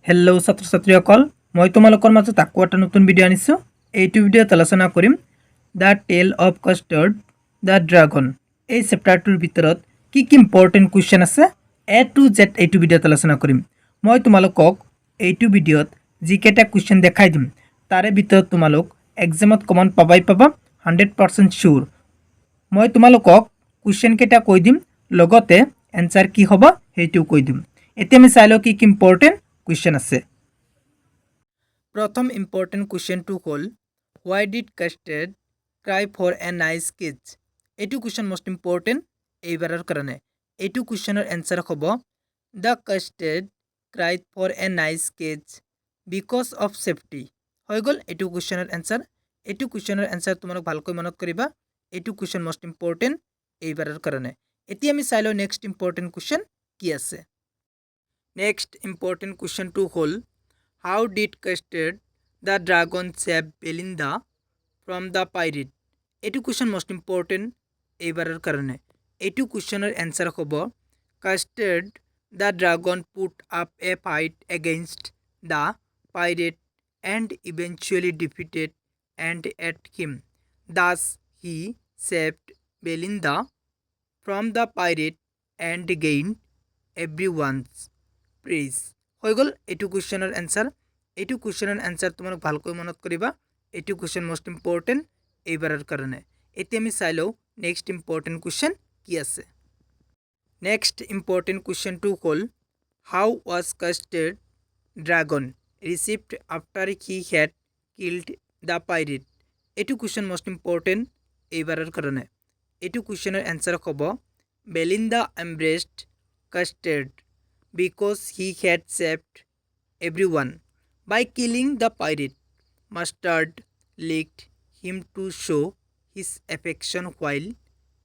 Hello' ছাত্ৰ ছাত্ৰীসকল, মই তোমালোকৰ মাজত আকৌ এটা নতুন ভিডিঅ' আনিছোঁ। এইটো ভিডিঅ'ত আলোচনা কৰিম দ্য টেল অফ কাষ্টাৰ্ড দ্য ড্ৰাগন। এই চেপ্টাৰটোৰ ভিতৰত কি ইম্পৰ্টেণ্ট কুৱেশ্যন আছে এ টু জেড এইটো ভিডিঅ'ত আলোচনা কৰিম। মই তোমালোকক এইটো ভিডিঅ'ত যিকেইটা কুৱেশ্যন দেখাই দিম তাৰে ভিতৰত তোমালোক এক্সামত কমন পাবা 100% চিয়'ৰ। মই তোমালোকক কুৱেশ্যনকেইটা কৈ দিম, লগতে এনচাৰ কি হ'ব সেইটোও কৈ দিম। এতিয়া আমি চাই লওঁ কি ইম্পৰ্টেণ্ট কুৱেশ্যন আছে। প্ৰথম ইম্পৰ্টেণ্ট কুৱেশ্যনটো হ'ল why did Custard cry for a nice kiss. এইটো কুৱেশ্যন মষ্ট ইম্পৰ্টেণ্ট এইবাৰৰ কাৰণে। এইটো কুৱেশ্যনৰ এনচাৰ হ'ব the Custard cried for a nice kiss because of safety. হৈ গ'ল এইটো কুৱেশ্যনৰ এনচাৰ। এইটো কুৱেশ্যনৰ এনচাৰ তোমালোক ভালকৈ মনত কৰিবা। এইটো কুৱেশ্যন মষ্ট ইম্পৰ্টেণ্ট এইবাৰৰ কাৰণে। এতিয়া আমি চাই লওঁ নেক্সট ইম্পৰ্টেণ্ট কুৱেশ্যন কি আছে। নেক্সট ইম্পৰ্টেণ্ট কুৱেশ্যনটো হ'ল how did Custard the dragon save Belinda from the pirate. এইটো কুৱেশ্যন মষ্ট ইম্পৰ্টেণ্ট এইবাৰৰ কাৰণে। এইটো কুৱেশ্যনৰ এনচাৰ হ'ব Custard the dragon put up a fight against the pirate and eventually defeated and ate him thus he saved Belinda from the pirate and gain every one's praise. হৈ গ'ল এইটো কুৱেশ্যনৰ answer. এইটো কুৱেশ্যনৰ এনচাৰ তোমালোক ভালকৈ মনত কৰিবা। এইটো কুৱেশ্যন মষ্ট ইম্পৰ্টেণ্ট এইবাৰৰ কাৰণে। এতিয়া আমি চাই লওঁ নেক্সট ইম্পৰ্টেণ্ট কুৱেশ্যন কি আছে। নেক্সট ইম্পৰ্টেণ্ট কুৱেশ্যনটো হ'ল how was Custard dragon received after he had killed the pirate. এইটো কুৱেশ্যন মষ্ট ইম্পৰ্টেণ্ট এইবাৰৰ কাৰণে। এইটো কুৱেশ্যনৰ এনচাৰ হ'ব Belinda embraced Custard because he had saved everyone by killing the pirate. Mustard licked him to show his affection while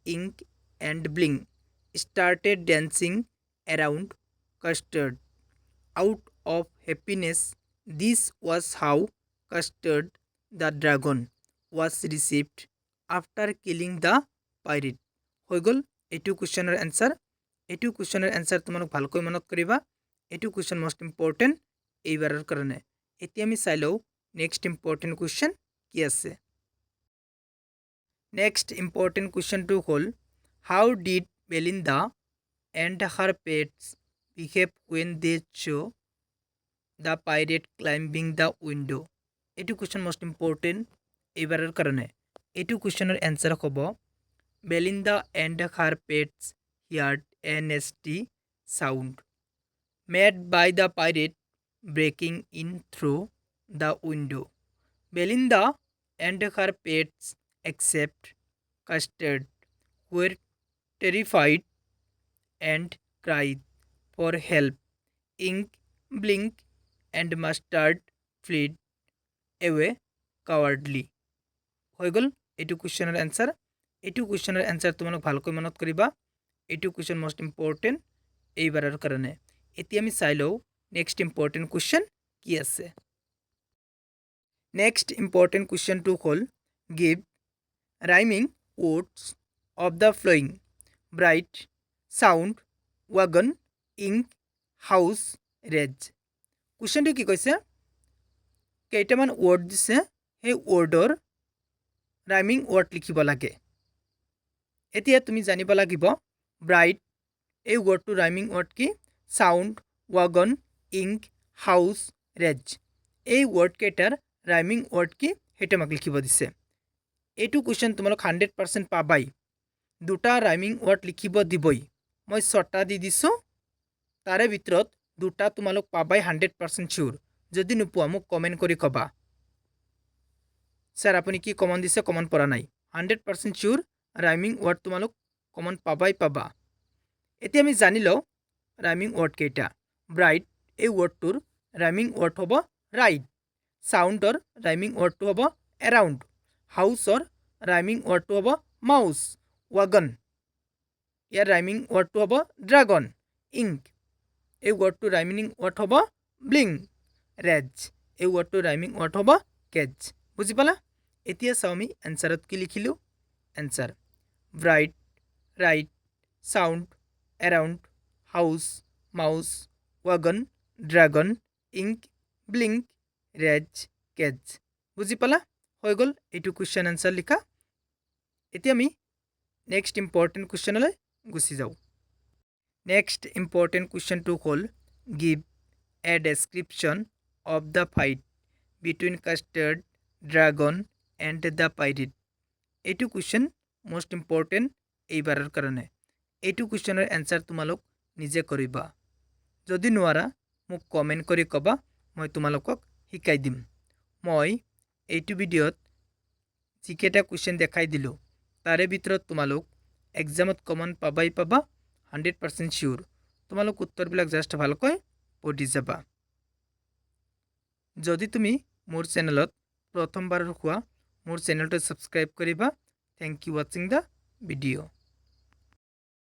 Ink and Bling started dancing around Custard. Out of happiness, this was how Custard the dragon was received after killing the pirate. হৈ গ'ল এইটো কুৱেশ্যনৰ answer. এইটো কুৱেশ্যনৰ answer তোমালোক ভালকৈ মনত কৰিবা। এইটো কুৱেশ্যন মষ্ট ইম্পৰ্টেণ্ট এইবাৰৰ কাৰণে। এতিয়া আমি চাই লওঁ নেক্সট ইম্পৰ্টেণ্ট কুৱেশ্যন কি আছে। নেক্সট ইম্পৰ্টেণ্ট কুৱেশ্যনটো হ'ল how did Belinda and her pets behave when they saw' the pirate climbing the window'. এইটো কুৱেশ্যন মষ্ট ইম্পৰ্টেণ্ট এইবাৰৰ কাৰণে। এইটো কুৱেশ্যনৰ এনচাৰ হ'ব Belinda and her pets heard a nasty sound made by the pirate breaking in through the window. Belinda and her pets, except Custard, were terrified and cried for help. Ink, Blink, and Mustard fled away cowardly. হৈ গ'ল এইটো কুৱেশ্যনৰ answer. এইটো কুৱেশ্যনৰ answer তোমালোক ভালকৈ মনত কৰিবা। এইটো কুৱেশ্যন মষ্ট ইম্পৰ্টেণ্ট এইবাৰৰ কাৰণে। এতিয়া আমি চাই লওঁ নেক্সট ইম্পৰ্টেণ্ট কুৱেশ্যন কি আছে। নেক্সট ইম্পৰ্টেণ্ট কুৱেশ্যনটো হ'ল give rhyming words of the following bright sound wagon ink house rage. কুৱেশ্যনটো কি কৈছে, কেইটামান ৱৰ্ড দিছে, সেই ৱৰ্ডৰ ৰাইমিং ৱৰ্ড লিখিব লাগে। এতিয়া তুমি জানিব লাগিব ব্ৰাইট এই ৱৰ্ডটো ৰাইমিং ৱৰ্ড কি, sound wagon ink house raise এই ৱৰ্ডকেইটাৰ ৰাইমিং ৱৰ্ড কি সেইটো আমাক লিখিব দিছে। এইটো কুৱেশ্যন তোমালোক 100% পাবাই। দুটা ৰাইমিং ৱৰ্ড লিখিব দিবই। মই 6টা দি দিছোঁ, তাৰে ভিতৰত দুটা তোমালোক পাবাই 100% চিয়'ৰ। যদি নোপোৱা মোক কমেণ্ট কৰি ক'বা, ছাৰ আপুনি কি কমন দিছে, কমন পৰা নাই। 100% চিয়'ৰ ৰাইমিং ৱৰ্ড তোমালোক কমন পাবাই পাবা। এতিয়া আমি জানি লওঁ ৰাইমিং ৱৰ্ড কেইটা। ব্ৰাইট এই ৱৰ্ডটোৰ ৰাইমিং ৱৰ্ড হ'ব ৰাইড। চাউণ্ডৰ ৰাইমিং ৱৰ্ডটো হ'ব এৰাউণ্ড। হাউচৰ ৰাইমিং ৱৰ্ডটো হ'ব মাউচ। ৱাগন ইয়াৰ ৰাইমিং ৱৰ্ডটো হ'ব ড্ৰাগন। ইংক এই ৱৰ্ডটোৰ ৰাইমিং ৱৰ্ড হ'ব ব্লিং। ৰেজ এই ৱৰ্ডটোৰ ৰাইমিং ৱৰ্ড হ'ব কেজ। বুজি পালা? এতিয়া চাওঁ আমি এনচাৰত কি লিখিলোঁ। Answer bright ride sound, around, house, mouse, wagon, dragon, ink blink rage cage বুজি পালা হৈ গ'ল এইটো কুৱেশ্যন এনচাৰ লিখা এতিয়া আমি নেক্সট ইম্পৰ্টেণ্ট কুৱেশ্যনলৈ গুচি যাওঁ নেক্সট ইম্পৰ্টেণ্ট কুৱেশ্যনটো হ'ল give a description of the fight between custard dragon and the pirate এইটো কুৱেশ্যন মষ্ট ইম্পৰ্টেণ্ট এইবাৰৰ কাৰণে এইটো কুৱেশ্যনৰ এনচাৰ তোমালোক নিজে কৰিবা যদি নোৱাৰা মোক কমেণ্ট কৰি ক'বা মই তোমালোকক শিকাই দিম মই এইটো ভিডিঅ'ত যিকেইটা কুৱেশ্যন দেখাই দিলোঁ তাৰে ভিতৰত তোমালোক এক্সামত কমন পাবাই পাবা 100% চিয়'ৰ তোমালোক উত্তৰবিলাক জাষ্ট ভালকৈ পঢ়ি যাবা যদি তুমি মোৰ চেনেলত প্ৰথমবাৰৰ হোৱা মোৰ চেনেলটো ছাবস্ক্ৰাইব কৰিবা থেংক ইউ ৱাচিং দ্য ভিডিঅ'